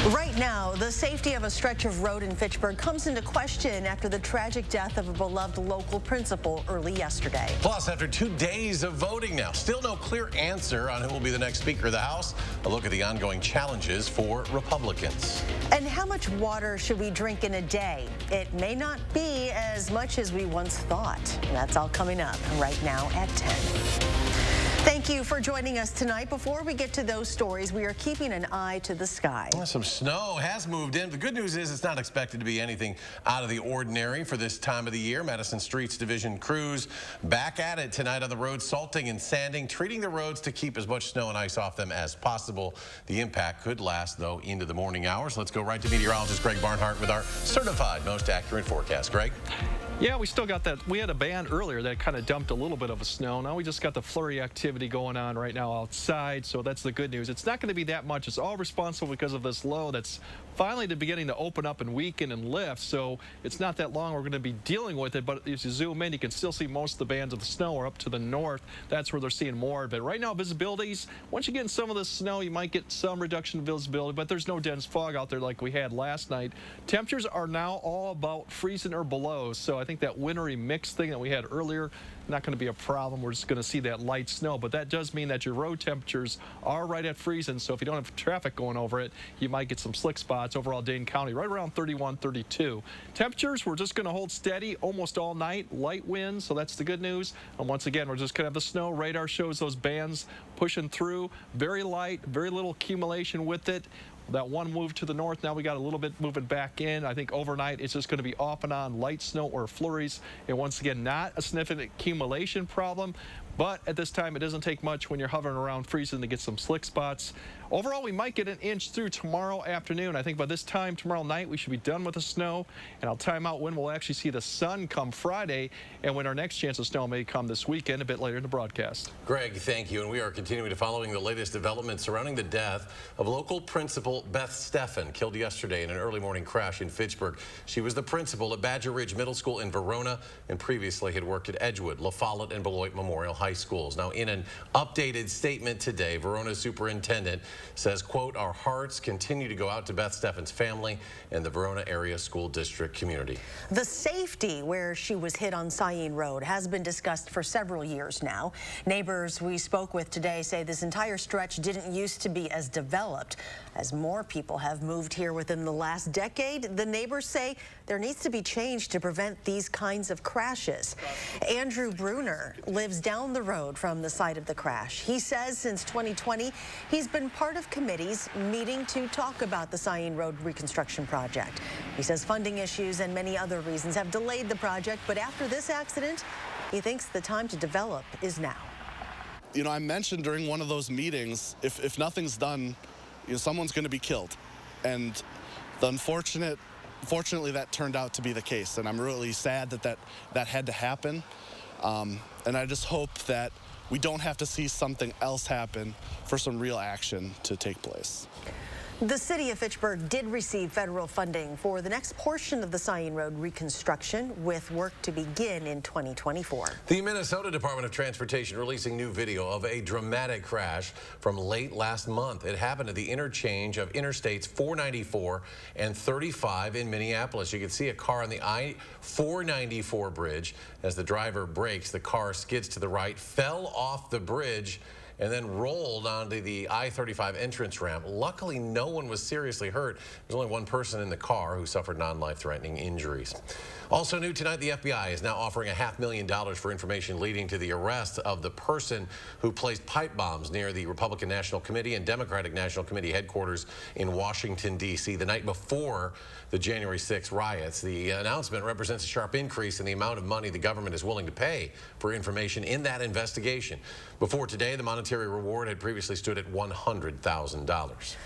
Right now, the safety of a stretch of road in Fitchburg comes into question after the tragic death of a beloved local principal early yesterday. Plus, after 2 days of voting now, still no clear answer on who will be the next Speaker of the House. A look at the ongoing challenges for Republicans. And how much water should we drink in a day? It may not be as much as we once thought. And that's all coming up right now at 10. Thank you for joining us tonight. Before we get to those stories, we are keeping an eye to the sky. Some snow has moved in. The good news is it's not expected to be anything out of the ordinary for this time of the year. Madison Streets Division crews back at it tonight on the road, salting and sanding, treating the roads to keep as much snow and ice off them as possible. The impact could last, though, into the morning hours. Let's go right to meteorologist Greg Barnhart with our certified most accurate forecast. Greg? Yeah, we still got that. We had a band earlier that kind of dumped a little bit of a snow. Now we just got the flurry activity going on right now outside, so that's the good news. It's not going to be that much. It's all responsible because of this low that's finally beginning to open up and weaken and lift, so it's not that long we're going to be dealing with it. But as you zoom in, you can still see most of the bands of the snow are up to the north. That's where they're seeing more of it. Right now, visibilities, once you get in some of the snow, you might get some reduction in visibility, but there's no dense fog out there like we had last night. Temperatures are now all about freezing or below, so I think that wintry mix thing that we had earlier, not going to be a problem. We're just going to see that light snow, but that does mean that your road temperatures are right at freezing, so if you don't have traffic going over it, you might get some slick spots. Overall, Dane County right around 31, 32. Temperatures, we're just going to hold steady almost all night. Light winds, so that's the good news. And once again, we're just going to have the snow. Radar shows those bands pushing through. Very light, very little accumulation with it. That one moved to the north. Now we got a little bit moving back in. I think overnight it's just going to be off and on light snow or flurries. And once again, not a significant accumulation problem. But at this time, it doesn't take much when you're hovering around freezing to get some slick spots. Overall, we might get an inch through tomorrow afternoon. I think by this time tomorrow night, we should be done with the snow. And I'll time out when we'll actually see the sun come Friday and when our next chance of snow may come this weekend a bit later in the broadcast. Greg, thank you. And we are continuing to following the latest developments surrounding the death of local principal Beth Steffen, killed yesterday in an early morning crash in Fitchburg. She was the principal at Badger Ridge Middle School in Verona and previously had worked at Edgewood, La Follette, and Beloit Memorial High Schools. Now, in an updated statement today, Verona's superintendent says, quote, "Our hearts continue to go out to Beth Steffen's family and the Verona Area School District community." The safety where she was hit on Cyene Road has been discussed for several years now. Neighbors we spoke with today say this entire stretch didn't used to be as developed. As more people have moved here within the last decade, the neighbors say there needs to be change to prevent these kinds of crashes. Andrew Bruner lives down the road from the site of the crash. He says since 2020, he's been part of committees meeting to talk about the Cyene Road reconstruction project. He says funding issues and many other reasons have delayed the project, but after this accident, he thinks the time to develop is now. You know, I mentioned during one of those meetings, if nothing's done, you know, someone's going to be killed. And fortunately, that turned out to be the case. And I'm really sad that had to happen. And I just hope that we don't have to see something else happen for some real action to take place. The city of Fitchburg did receive federal funding for the next portion of the Cyene Road reconstruction, with work to begin in 2024. The Minnesota Department of Transportation releasing new video of a dramatic crash from late last month. It happened at the interchange of Interstates 494 and 35 in Minneapolis. You can see a car on the I-494 bridge. As the driver brakes, the car skids to the right, fell off the bridge, and then rolled onto the I-35 entrance ramp. Luckily, no one was seriously hurt. There's only one person in the car who suffered non-life-threatening injuries. Also new tonight, the FBI is now offering $500,000 for information leading to the arrest of the person who placed pipe bombs near the Republican National Committee and Democratic National Committee headquarters in Washington, D.C. the night before the January 6 riots. The announcement represents a sharp increase in the amount of money the government is willing to pay for information in that investigation. Before today, the monetary reward had previously stood at $100,000.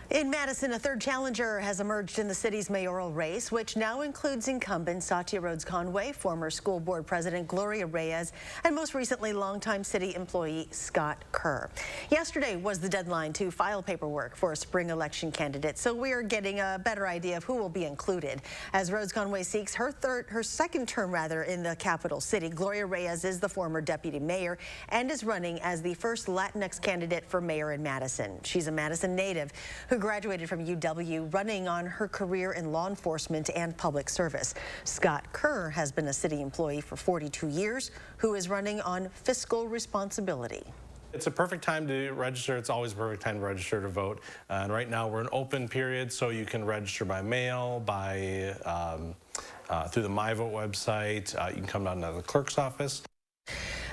In Madison, a third challenger has emerged in the city's mayoral race, which now includes incumbent Satya Rhodes-Conway, former school board president Gloria Reyes, and most recently longtime city employee Scott Kerr. Yesterday was the deadline to file paperwork for a spring election candidate, so we are getting a better idea of who will be included. As Rhodes-Conway seeks her second term in the capital city, Gloria Reyes is the former deputy mayor and is running as the first Latinx candidate for mayor in Madison. She's a Madison native who graduated from UW, running on her career in law enforcement and public service. Scott Kerr has been a city employee for 42 years, who is running on fiscal responsibility. It's a perfect time to register. It's always a perfect time to register to vote. And right now we're in open period, so you can register by mail, by through the MyVote website. You can come down to the clerk's office.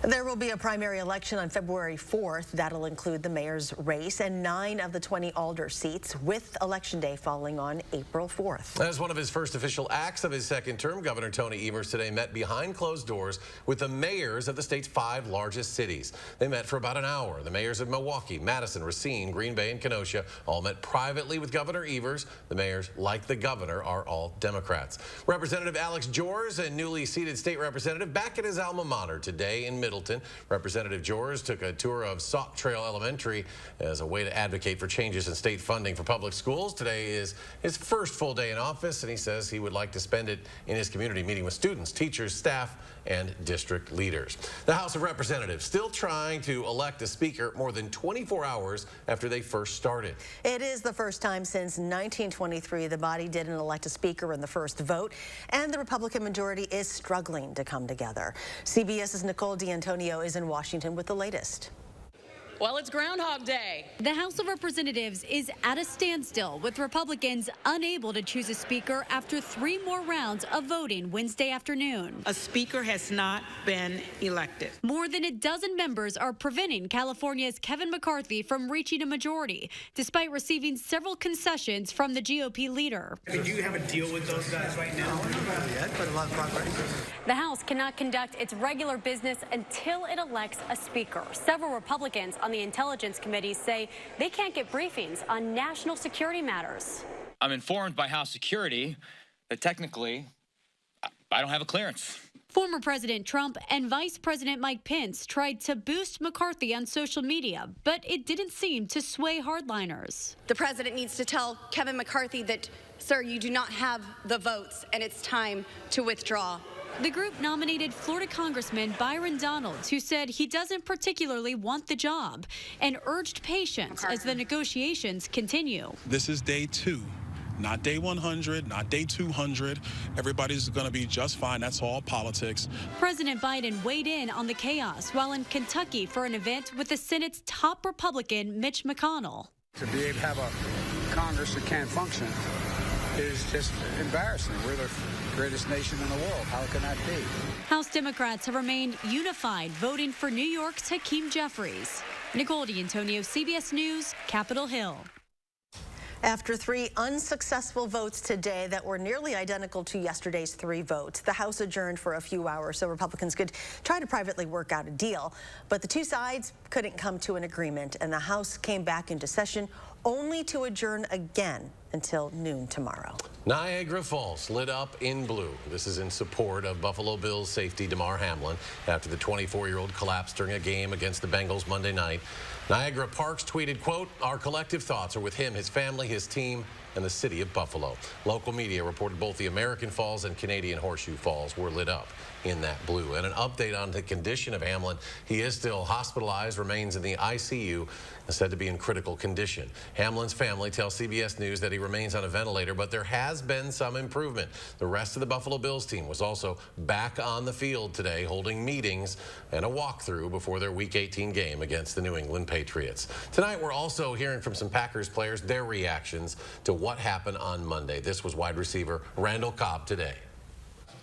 There will be a primary election on February 4th. That'll include the mayor's race and 9 of the 20 alder seats, with Election Day falling on April 4th. As one of his first official acts of his second term, Governor Tony Evers today met behind closed doors with the mayors of the state's 5 largest cities. They met for about an hour. The mayors of Milwaukee, Madison, Racine, Green Bay, and Kenosha all met privately with Governor Evers. The mayors, like the governor, are all Democrats. Representative Alex Jors, a newly seated state representative, back at his alma mater today in Middleton. Representative Jors took a tour of Sauk Trail Elementary as a way to advocate for changes in state funding for public schools. Today is his first full day in office, and he says he would like to spend it in his community, meeting with students, teachers, staff, and district leaders. The House of Representatives still trying to elect a speaker more than 24 hours after they first started. It is the first time since 1923 the body didn't elect a speaker in the first vote, and the Republican majority is struggling to come together. CBS's Nicole D'Antonio is in Washington with the latest. Well, it's Groundhog Day. The House of Representatives is at a standstill, with Republicans unable to choose a speaker after 3 more rounds of voting Wednesday afternoon. A speaker has not been elected. More than a dozen members are preventing California's Kevin McCarthy from reaching a majority, despite receiving several concessions from the GOP leader. Did you have a deal with those guys right now? Not yet, but a lot of progress. The House cannot conduct its regular business until it elects a speaker. Several Republicans on the Intelligence Committee say they can't get briefings on national security matters. I'm informed by House Security that technically I don't have a clearance. Former President Trump and Vice President Mike Pence tried to boost McCarthy on social media, but it didn't seem to sway hardliners. The president needs to tell Kevin McCarthy that, sir, you do not have the votes and it's time to withdraw. The group nominated Florida Congressman Byron Donalds, who said he doesn't particularly want the job, and urged patience as the negotiations continue. This is day 2. Not day 100, not day 200. Everybody's going to be just fine. That's all politics. President Biden weighed in on the chaos while in Kentucky for an event with the Senate's top Republican, Mitch McConnell. To be able to have a Congress that can't function is just embarrassing. We're the greatest nation in the world. How can that be? House Democrats have remained unified, voting for New York's Hakeem Jeffries. Nicole D'Antonio, CBS News, Capitol Hill. After 3 unsuccessful votes today that were nearly identical to yesterday's 3 votes, the House adjourned for a few hours so Republicans could try to privately work out a deal. But the 2 sides couldn't come to an agreement, and the House came back into session only to adjourn again until noon tomorrow. Niagara Falls lit up in blue. This is in support of Buffalo Bills safety Damar Hamlin after the 24-year-old collapsed during a game against the Bengals Monday night. Niagara Parks tweeted, quote, "Our collective thoughts are with him, his family, his team, and the city of Buffalo." Local media reported both the American Falls and Canadian Horseshoe Falls were lit up in that blue. And an update on the condition of Hamlin. He is still hospitalized, remains in the ICU, and said to be in critical condition. Hamlin's family tells CBS News that he remains on a ventilator, but there has been some improvement. The rest of the Buffalo Bills team was also back on the field today, holding meetings and a walkthrough before their Week 18 game against the New England Patriots. Tonight, we're also hearing from some Packers players, their reactions to what happened on Monday. This was wide receiver Randall Cobb today.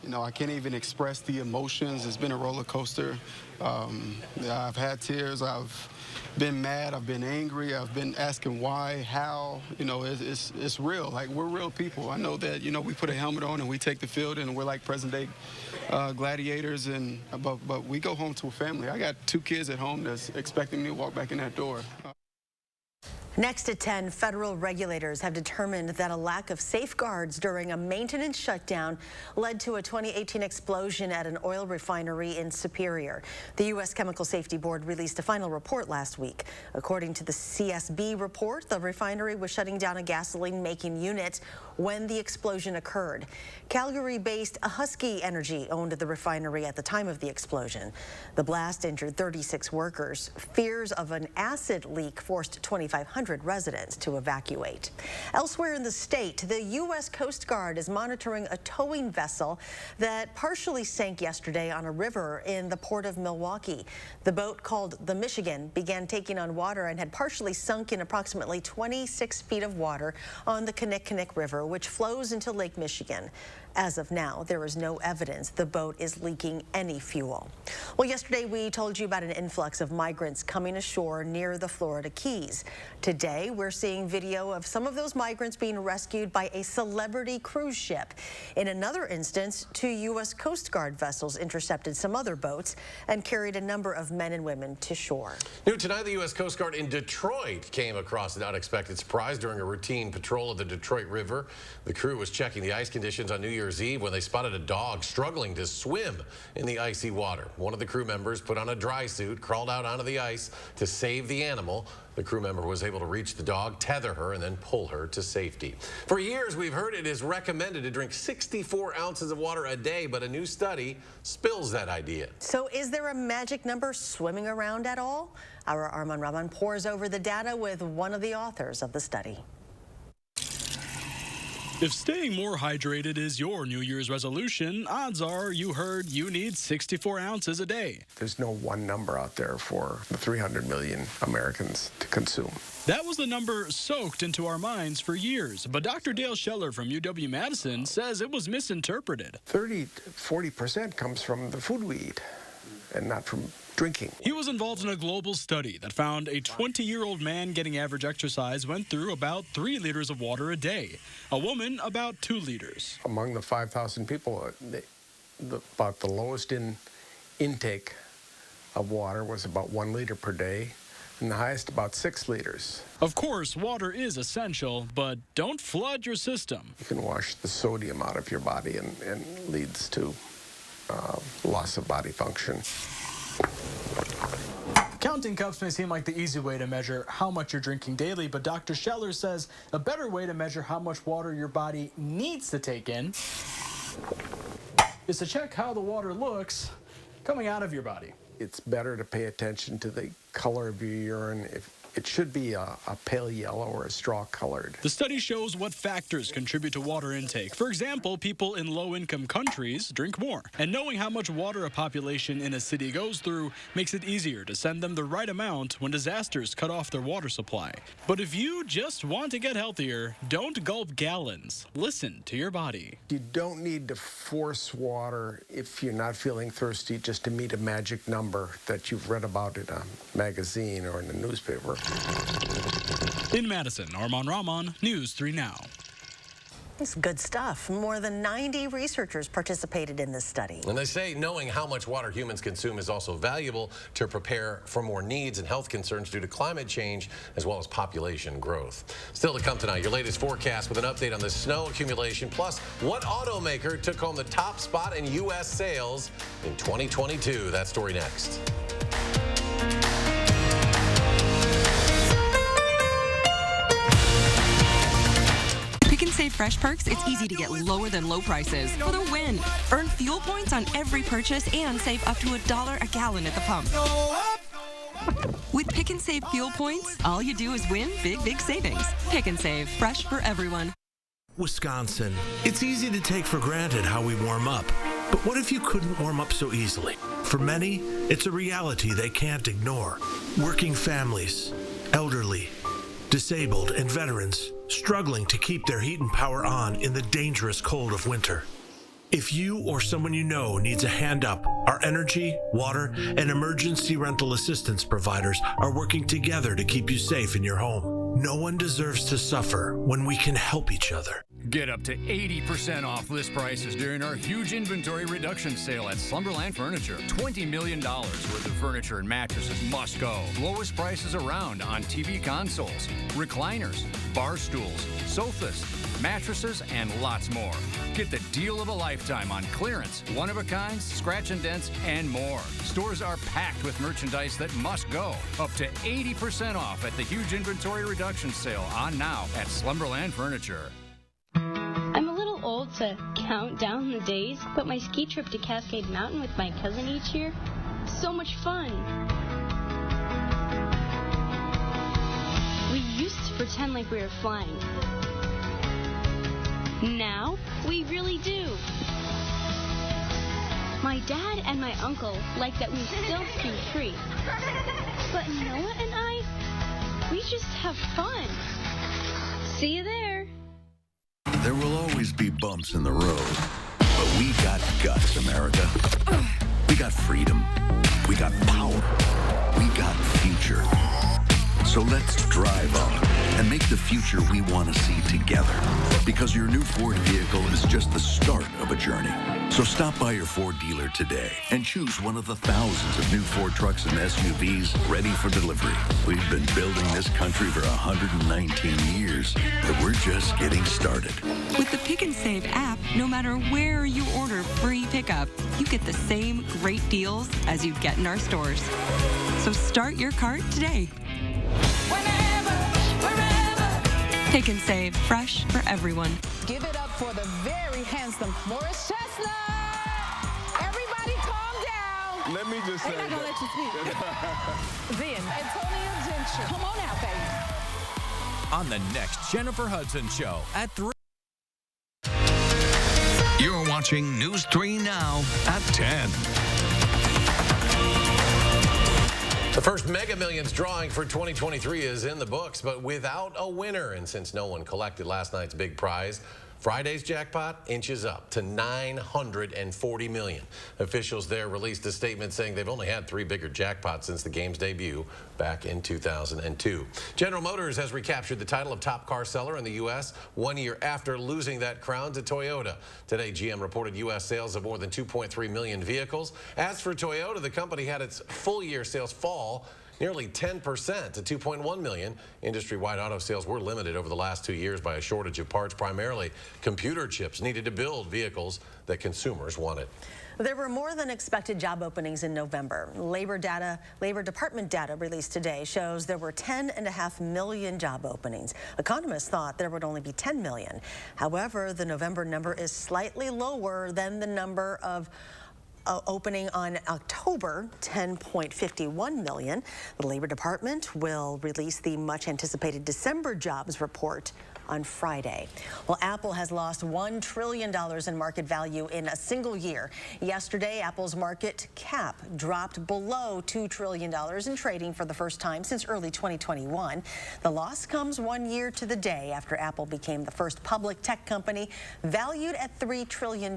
You know, I can't even express the emotions. It's been a roller coaster. I've had tears. I've been mad. I've been angry. I've been asking why, how. You know, it's real. Like, we're real people. I know that, you know, we put a helmet on and we take the field and we're like present-day gladiators. But we go home to a family. I got 2 kids at home that's expecting me to walk back in that door. Next at 10, federal regulators have determined that a lack of safeguards during a maintenance shutdown led to a 2018 explosion at an oil refinery in Superior. The U.S. Chemical Safety Board released a final report last week. According to the CSB report, the refinery was shutting down a gasoline-making unit when the explosion occurred. Calgary-based Husky Energy owned the refinery at the time of the explosion. The blast injured 36 workers. Fears of an acid leak forced 2,500 100 residents to evacuate. Elsewhere in the state, the U.S. Coast Guard is monitoring a towing vessel that partially sank yesterday on a river in the port of Milwaukee. The boat, called the Michigan, began taking on water and had partially sunk in approximately 26 feet of water on the Kinnickinnic River, which flows into Lake Michigan. As of now, there is no evidence the boat is leaking any fuel. Well, yesterday we told you about an influx of migrants coming ashore near the Florida Keys. Today, we're seeing video of some of those migrants being rescued by a celebrity cruise ship. In another instance, 2 U.S. Coast Guard vessels intercepted some other boats and carried a number of men and women to shore. New tonight, the U.S. Coast Guard in Detroit came across an unexpected surprise during a routine patrol of the Detroit River. The crew was checking the ice conditions on New Year's Eve when they spotted a dog struggling to swim in the icy water. One of the crew members put on a dry suit, crawled out onto the ice to save the animal. The crew member was able to reach the dog, tether her, and then pull her to safety. For years, we've heard it is recommended to drink 64 ounces of water a day, but a new study spills that idea. So is there a magic number swimming around at all? Our Arman Rahman pores over the data with one of the authors of the study. If staying more hydrated is your New Year's resolution, odds are you heard you need 64 ounces a day. There's no one number out there for the 300 million Americans to consume. That was the number soaked into our minds for years, but Dr. Dale Scheller from UW-Madison says it was misinterpreted. 30 to 40% comes from the food we eat and not from drinking. He was involved in a global study that found a 20-year-old man getting average exercise went through about 3 liters of water a day. A woman, about 2 liters. Among the 5,000 people, about the lowest intake of water was about 1 liter per day, and the highest about 6 liters. Of course, water is essential, but don't flood your system. You can wash the sodium out of your body and leads to loss of body function. Counting cups may seem like the easy way to measure how much you're drinking daily, but Dr. Scheller says a better way to measure how much water your body needs to take in is to check how the water looks coming out of your body. It's better to pay attention to the color of your urine. It should be a pale yellow or a straw colored. The study shows what factors contribute to water intake. For example, people in low-income countries drink more. And knowing how much water a population in a city goes through makes it easier to send them the right amount when disasters cut off their water supply. But if you just want to get healthier, don't gulp gallons. Listen to your body. You don't need to force water if you're not feeling thirsty just to meet a magic number that you've read about in a magazine or in a newspaper. In Madison, Arman Rahman, News 3 Now. It's good stuff. More than 90 researchers participated in this study. And they say knowing how much water humans consume is also valuable to prepare for more needs and health concerns due to climate change as well as population growth. Still to come tonight, your latest forecast with an update on the snow accumulation, plus what automaker took home the top spot in U.S. sales in 2022. That story next. Save Fresh Perks, it's easy to get lower than low prices for the win. Earn fuel points on every purchase and save up to $1 a gallon at the pump. With Pick and Save fuel points, all you do is win big savings. Pick and Save, fresh for everyone. Wisconsin. It's easy to take for granted how we warm up. But what if you couldn't warm up so easily? For many, it's a reality they can't ignore. Working families, elderly, disabled, and veterans struggling to keep their heat and power on in the dangerous cold of winter. If you or someone you know needs a hand up, our energy, water, and emergency rental assistance providers are working together to keep you safe in your home. No one deserves to suffer when we can help each other. Get up to 80% off list prices during our huge inventory reduction sale at Slumberland Furniture. $20 million worth of furniture and mattresses must go. Lowest prices around on TV consoles, recliners, bar stools, sofas, mattresses, and lots more. Get the deal of a lifetime on clearance, one-of-a-kinds, scratch and dents, and more. Stores are packed with merchandise that must go. Up to 80% off at the huge inventory reduction sale on now at Slumberland Furniture. I'm a little old to count down the days, but my ski trip to Cascade Mountain with my cousin each year, so much fun. We used pretend like we were flying. Now, we really do. My dad and my uncle like that we still ski free. But Noah and I, we just have fun. See you there. There will always be bumps in the road, but we got guts, America. We got freedom. We got power. We got future. So let's drive on and make the future we want to see together. Because your new Ford vehicle is just the start of a journey. So stop by your Ford dealer today and choose one of the thousands of new Ford trucks and SUVs ready for delivery. We've been building this country for 119 years, but we're just getting started. With the Pick and Save app, no matter where you order free pickup, you get the same great deals as you'd get in our stores. So start your cart today. Pick and Save, fresh for everyone. Give it up for the very handsome Morris Chestnut. Everybody calm down. Let me just say They're not going to let you speak. Then, Antonio Gentry. Come on out, baby. On the next Jennifer Hudson Show at 3. You're watching News 3 Now at 10. The first Mega Millions drawing for 2023 is in the books, but without a winner. And since no one collected last night's big prize, Friday's jackpot inches up to $940 million. Officials there released a statement saying they've only had 3 bigger jackpots since the game's debut back in 2002. General Motors has recaptured the title of top car seller in the U.S. 1 year after losing that crown to Toyota. Today, GM reported U.S. sales of more than 2.3 million vehicles. As for Toyota, the company had its full-year sales fall nearly 10% to 2.1 million. Industry-wide auto sales were limited over the last 2 years by a shortage of parts, primarily computer chips needed to build vehicles that consumers wanted. There were more than expected job openings in November. Labor Department data released today shows there were 10.5 million job openings. Economists thought there would only be 10 million. However, the November number is slightly lower than the number of opening on October, 10.51 million. The Labor Department will release the much anticipated December jobs report on Friday. Well, Apple has lost $1 trillion in market value in a single year. Yesterday, Apple's market cap dropped below $2 trillion in trading for the first time since early 2021. The loss comes 1 year to the day after Apple became the first public tech company valued at $3 trillion.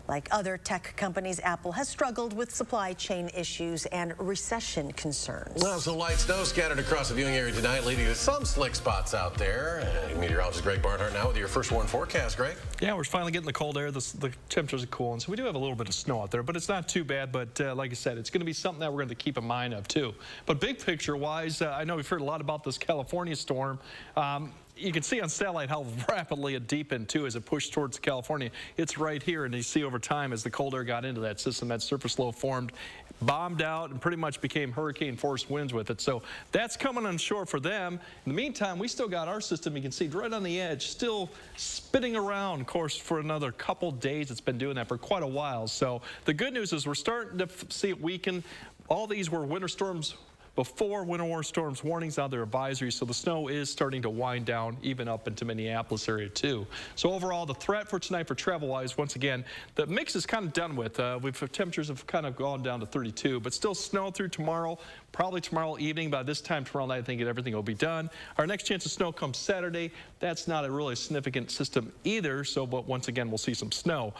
Like other tech companies, Apple has struggled with supply chain issues and recession concerns. Well, some light snow scattered across the viewing area tonight, leading to some slick spots out there. Meteorologist Greg Barnhart now with your first warn forecast, Greg. Yeah, we're finally getting the cold air. The temperatures are cooling, so we do have a little bit of snow out there, but it's not too bad. But like I said, it's going to be something that we're going to keep in mind of, too. But big picture-wise, I know we've heard a lot about this California storm. You can see on satellite how rapidly it deepened, too, as it pushed towards California. It's right here, and you see over time as the cold air got into that system, that surface low formed, bombed out, and pretty much became hurricane-force winds with it. So that's coming on shore for them. In the meantime, we still got our system, you can see, right on the edge, still spinning around, of course, for another couple days. It's been doing that for quite a while. So the good news is we're starting to see it weaken. All these were winter storms before winter storms warnings, now they're advisories, so the snow is starting to wind down even up into Minneapolis area too. So overall, the threat for tonight for travel-wise, once again, the mix is kind of done with. Temperatures have kind of gone down to 32, but still snow through tomorrow, probably tomorrow evening. By this time tomorrow night, I think everything will be done. Our next chance of snow comes Saturday. That's not a really significant system either, so but once again, we'll see some snow.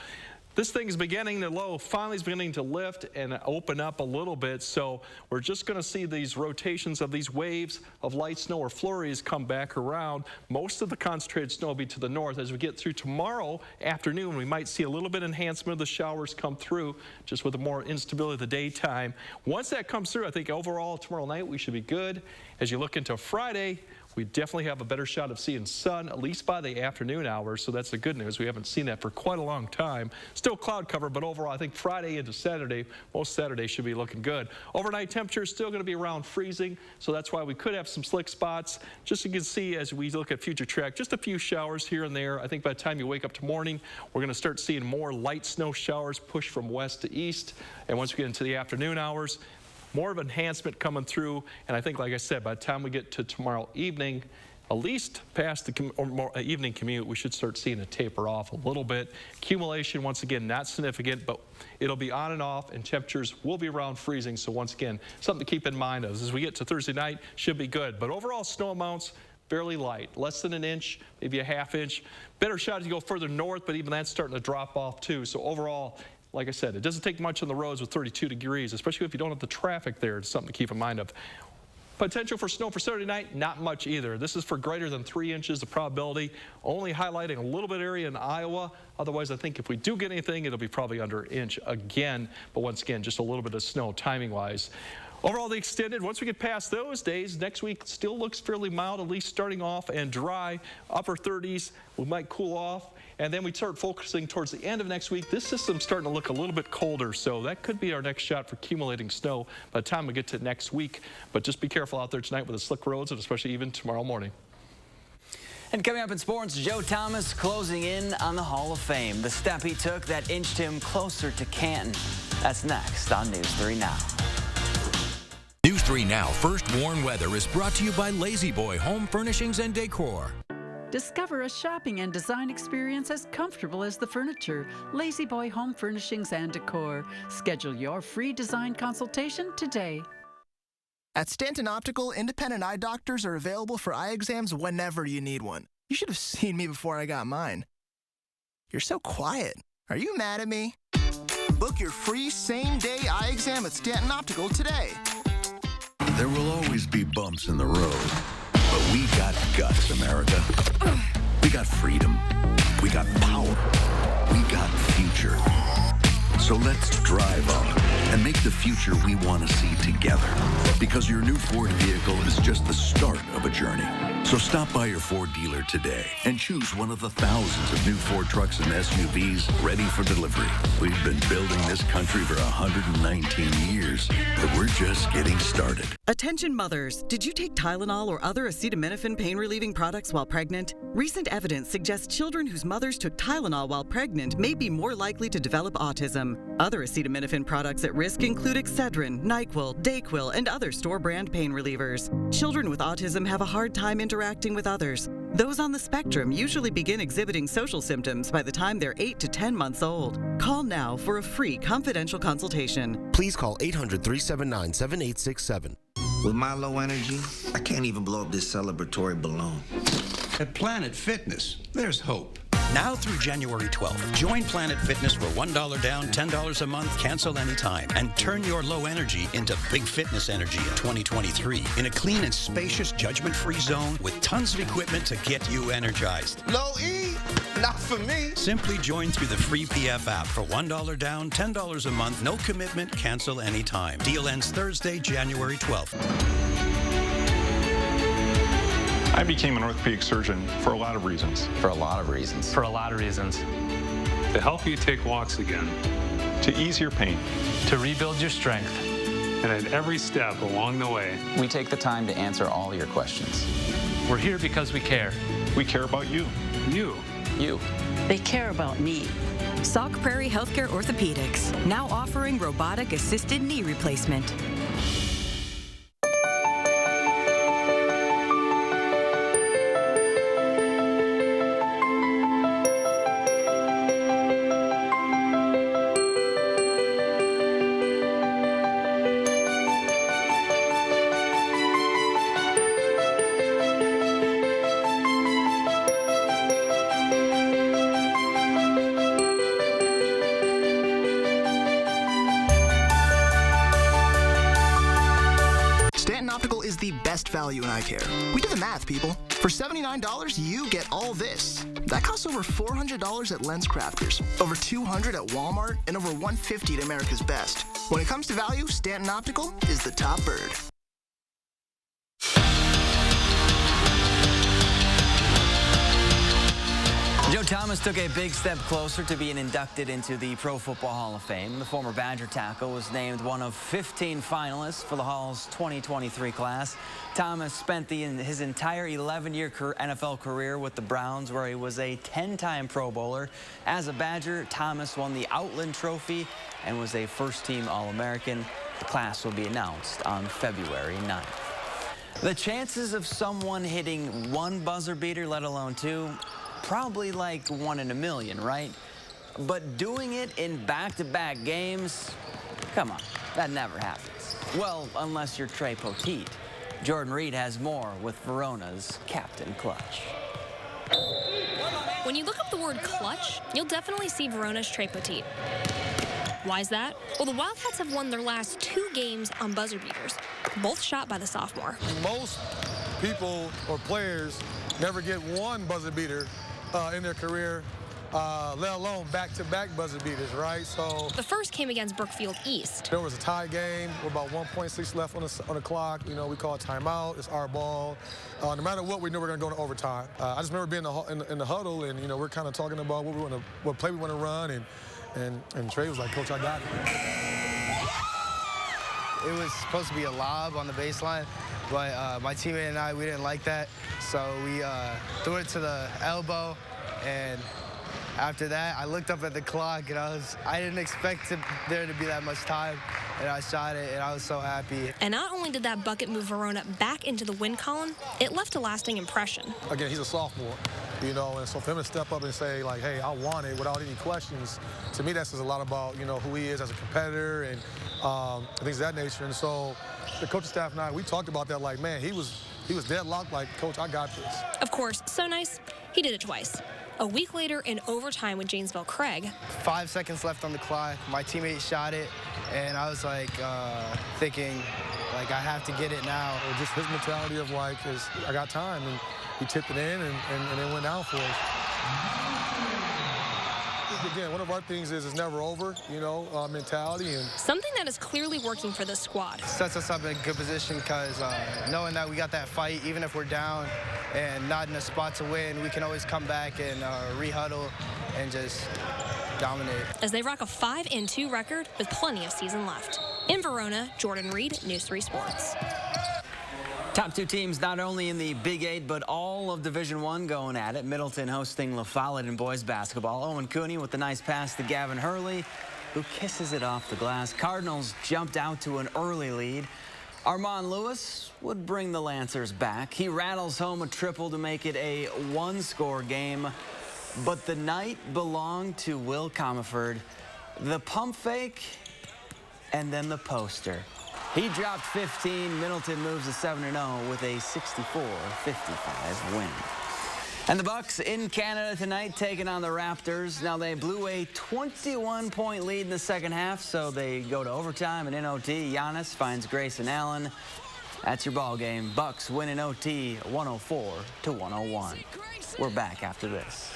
This thing is beginning to low, finally is beginning to lift and open up a little bit. So we're just going to see these rotations of these waves of light snow or flurries come back around. Most of the concentrated snow will be to the north. As we get through tomorrow afternoon, we might see a little bit enhancement of the showers come through, just with the more instability of the daytime. Once that comes through, I think overall tomorrow night we should be good. As you look into Friday, we definitely have a better shot of seeing sun, at least by the afternoon hours, so that's the good news. We haven't seen that for quite a long time. Still cloud cover, but overall, I think Friday into Saturday, most Saturdays should be looking good. Overnight temperature is still going to be around freezing, so that's why we could have some slick spots. Just so you can see as we look at future track, just a few showers here and there. I think by the time you wake up tomorrow morning, we're going to start seeing more light snow showers push from west to east, and once we get into the afternoon hours, more of enhancement coming through, and I think, like I said, by the time we get to tomorrow evening, at least past the evening commute, we should start seeing it taper off a little bit. Accumulation, once again, not significant, but it'll be on and off, and temperatures will be around freezing. So once again, something to keep in mind as we get to Thursday night, should be good. But overall, snow amounts fairly light, less than an inch, maybe a half inch. Better shot as you go further north, but even that's starting to drop off too. So overall, like I said, it doesn't take much on the roads with 32 degrees, especially if you don't have the traffic there. It's something to keep in mind of. Potential for snow for Saturday night, not much either. This is for greater than 3 inches of probability, only highlighting a little bit area in Iowa. Otherwise, I think if we do get anything, it'll be probably under an inch again. But once again, just a little bit of snow timing-wise. Overall, the extended, once we get past those days, next week still looks fairly mild, at least starting off and dry. Upper 30s, we might cool off. And then we start focusing towards the end of next week. This system's starting to look a little bit colder, so that could be our next shot for accumulating snow by the time we get to next week. But just be careful out there tonight with the slick roads, and especially even tomorrow morning. And coming up in sports, Joe Thomas closing in on the Hall of Fame. The step he took that inched him closer to Canton. That's next on News 3 Now. News 3 Now First Warn Weather is brought to you by Lazy Boy Home Furnishings and Decor. Discover a shopping and design experience as comfortable as the furniture. Lazy Boy Home Furnishings and Decor. Schedule your free design consultation today. At Stanton Optical, independent eye doctors are available for eye exams whenever you need one. You should have seen me before I got mine. You're so quiet. Are you mad at me? Book your free same-day eye exam at Stanton Optical today. There will always be bumps in the road, but we got guts, America. We got freedom. We got power. We got future. So let's drive on and make the future we want to see together. Because your new Ford vehicle is just the start of a journey. So stop by your Ford dealer today and choose one of the thousands of new Ford trucks and SUVs ready for delivery. We've been building this country for 119 years, but we're just getting started. Attention mothers, did you take Tylenol or other acetaminophen pain-relieving products while pregnant? Recent evidence suggests children whose mothers took Tylenol while pregnant may be more likely to develop autism. Other acetaminophen products at risk include Excedrin, NyQuil, Dayquil, and other store-brand pain relievers. Children with autism have a hard time interacting with others. Those on the spectrum usually begin exhibiting social symptoms by the time they're 8 to 10 months old. Call now for a free confidential consultation. Please call 800-379-7867. With my low energy, I can't even blow up this celebratory balloon. At Planet Fitness, there's hope. Now through January 12th, join Planet Fitness for $1 down, $10 a month, cancel anytime, and turn your low energy into big fitness energy in 2023 in a clean and spacious, judgment-free zone with tons of equipment to get you energized. Low E, not for me. Simply join through the free PF app for $1 down, $10 a month, no commitment, cancel anytime. Deal ends Thursday, January 12th. I became an orthopedic surgeon for a lot of reasons. For a lot of reasons. For a lot of reasons. To help you take walks again. To ease your pain. To rebuild your strength. And at every step along the way, we take the time to answer all your questions. We're here because we care. We care about you. You. You. They care about me. Sauk Prairie Healthcare Orthopedics, now offering robotic-assisted knee replacement. Value in eye care. We did the math, people. For $79, you get all this. That costs over $400 at Lens Crafters, over $200 at Walmart, and over $150 at America's Best. When it comes to value, Stanton Optical is the top bird. Joe Thomas took a big step closer to being inducted into the Pro Football Hall of Fame. The former Badger tackle was named one of 15 finalists for the Hall's 2023 class. Thomas spent his entire 11-year NFL career with the Browns, where he was a 10-time Pro Bowler. As a Badger, Thomas won the Outland Trophy and was a first-team All-American. The class will be announced on February 9th. The chances of someone hitting one buzzer beater, let alone two, probably like 1 in a million, right? But doing it in back-to-back games, come on, that never happens. Well, unless you're Trey Poteet. Jordan Reed has more with Verona's Captain Clutch. When you look up the word clutch, you'll definitely see Verona's Trey Poteet. Why is that? Well, the Wildcats have won their last 2 games on buzzer beaters, both shot by the sophomore. Most people or players never get one buzzer beater in their career, let alone back-to-back buzzer beaters, right? So the first came against Brookfield East. There was a tie game with about 1.6 left on the clock. You know, we call it timeout. It's our ball. No matter what, we knew we were going to go into overtime. I just remember being in the huddle, and, you know, we're kind of talking about what play we want to run, and Trey was like, Coach, I got it. It was supposed to be a lob on the baseline, but my teammate and I, we didn't like that. So we threw it to the elbow, and after that, I looked up at the clock, and I didn't expect there to be that much time, and I shot it, and I was so happy. And not only did that bucket move Verona back into the win column, it left a lasting impression. Again, he's a sophomore, you know, and so for him to step up and say, like, hey, I want it without any questions, to me that says a lot about, you know, who he is as a competitor and things of that nature. And so the coaching staff and I, we talked about that, like, man, he was deadlocked, like, Coach, I got this. Of course, so nice, he did it twice. A week later in overtime with Janesville Craig. 5 seconds left on the clock. My teammate shot it, and I was like thinking, like, I have to get it now. Just his mentality of like, I got time, and he tipped it in, and it went down for us. Again, one of our things is it's never over, you know, mentality. And something that is clearly working for this squad. Sets us up in a good position because knowing that we got that fight, even if we're down and not in a spot to win, we can always come back and re-huddle and just dominate. As they rock a 5-2 record with plenty of season left. In Verona, Jordan Reed, News 3 Sports. Top 2 teams not only in the Big 8, but all of Division I going at it. Middleton hosting La Follette in boys basketball. Owen Cooney with the nice pass to Gavin Hurley, who kisses it off the glass. Cardinals jumped out to an early lead. Armand Lewis would bring the Lancers back. He rattles home a triple to make it a 1-score game. But the night belonged to Will Comiford. The pump fake, and then the poster. He dropped 15. Middleton moves to 7-0 with a 64-55 win. And the Bucks in Canada tonight taking on the Raptors. Now they blew a 21-point lead in the second half, so they go to overtime and in OT. Giannis finds Grayson Allen. That's your ball game. Bucks win in OT 104-101. We're back after this.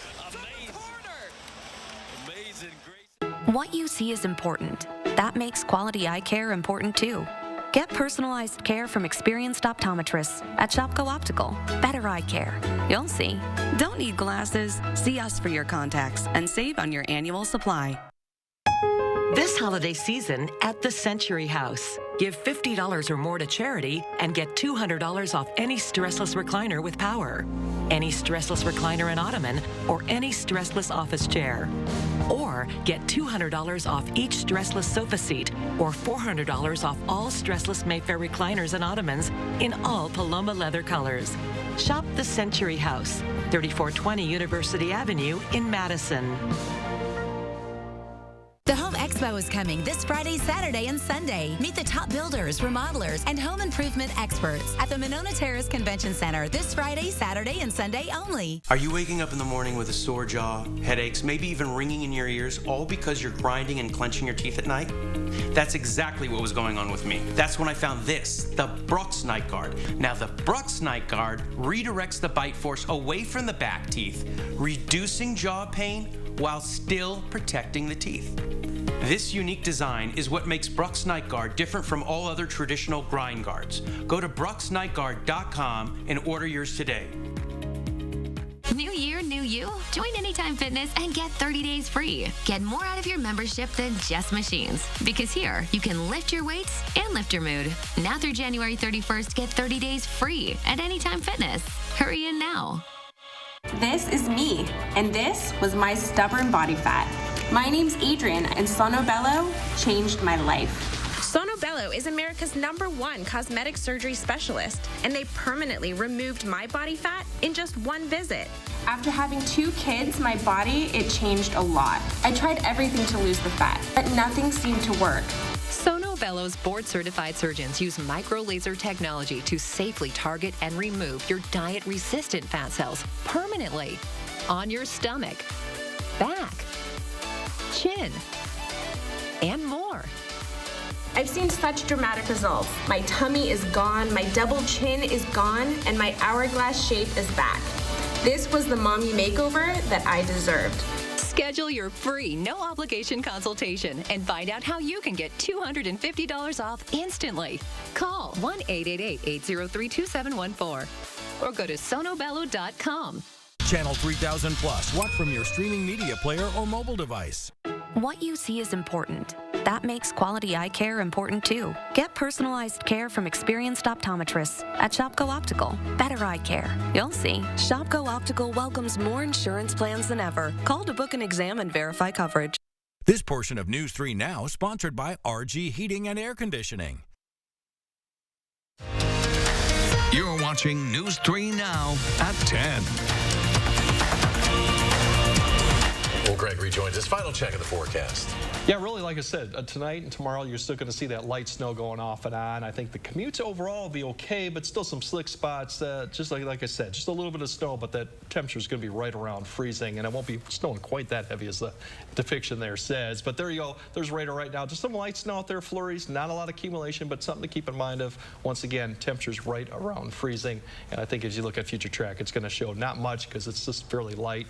What you see is important. That makes quality eye care important too. Get personalized care from experienced optometrists at Shopko Optical. Better eye care. You'll see. Don't need glasses. See us for your contacts and save on your annual supply. This holiday season at the Century House. Give $50 or more to charity and get $200 off any stressless recliner with power, any stressless recliner and ottoman, or any stressless office chair. Or get $200 off each stressless sofa seat or $400 off all stressless Mayfair recliners and ottomans in all Paloma leather colors. Shop the Century House, 3420 University Avenue in Madison. The Home Expo is coming this Friday, Saturday, and Sunday. Meet the top builders, remodelers, and home improvement experts at the Monona Terrace Convention Center this Friday, Saturday, and Sunday only. Are you waking up in the morning with a sore jaw, headaches, maybe even ringing in your ears, all because you're grinding and clenching your teeth at night? That's exactly what was going on with me. That's when I found this, the Brooks Night Guard. Now, the Brooks Night Guard redirects the bite force away from the back teeth, reducing jaw pain while still protecting the teeth. This unique design is what makes Brooks Night Guard different from all other traditional grind guards. Go to brooksnightguard.com and order yours today. New year, new you? Join Anytime Fitness and get 30 days free. Get more out of your membership than just machines. Because here, you can lift your weights and lift your mood. Now through January 31st, get 30 days free at Anytime Fitness. Hurry in now. This is me, and this was my stubborn body fat. My name's Adrian, and Sono Bello changed my life. Sono Bello Bello is America's #1 cosmetic surgery specialist, and they permanently removed my body fat in just one visit. After having 2 kids, my body, it changed a lot. I tried everything to lose the fat, but nothing seemed to work. Sono Bello's board-certified surgeons use micro-laser technology to safely target and remove your diet-resistant fat cells permanently on your stomach, back, chin, and more. I've seen such dramatic results. My tummy is gone, my double chin is gone, and my hourglass shape is back. This was the mommy makeover that I deserved. Schedule your free, no-obligation consultation and find out how you can get $250 off instantly. Call 1-888-803-2714 or go to sonobello.com. Channel 3000 Plus. Watch from your streaming media player or mobile device. What you see is important. That makes quality eye care important too. Get personalized care from experienced optometrists at Shopko Optical. Better eye care. You'll see. Shopko Optical welcomes more insurance plans than ever. Call to book an exam and verify coverage. This portion of News 3 Now sponsored by RG Heating and Air Conditioning. You're watching News 3 Now at 10. Well, Greg rejoins his final check of the forecast. Yeah, really, like I said, tonight and tomorrow, you're still going to see that light snow going off and on. I think the commutes overall will be okay, but still some slick spots. Just like I said, just a little bit of snow, but that temperature is going to be right around freezing, and it won't be snowing quite that heavy as the depiction there says. But there you go. There's radar right now. Just some light snow out there, flurries, not a lot of accumulation, but something to keep in mind of, once again, temperatures right around freezing. And I think as you look at future track, it's going to show not much because it's just fairly light.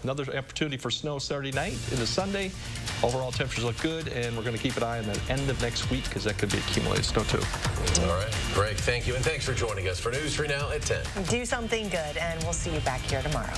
Another opportunity for snow Saturday night into Sunday. Overall temperatures look good, and we're going to keep an eye on the end of next week because that could be accumulated snow too. All right, Greg, thank you, and thanks for joining us for News 3 Now at 10. Do something good, and we'll see you back here tomorrow.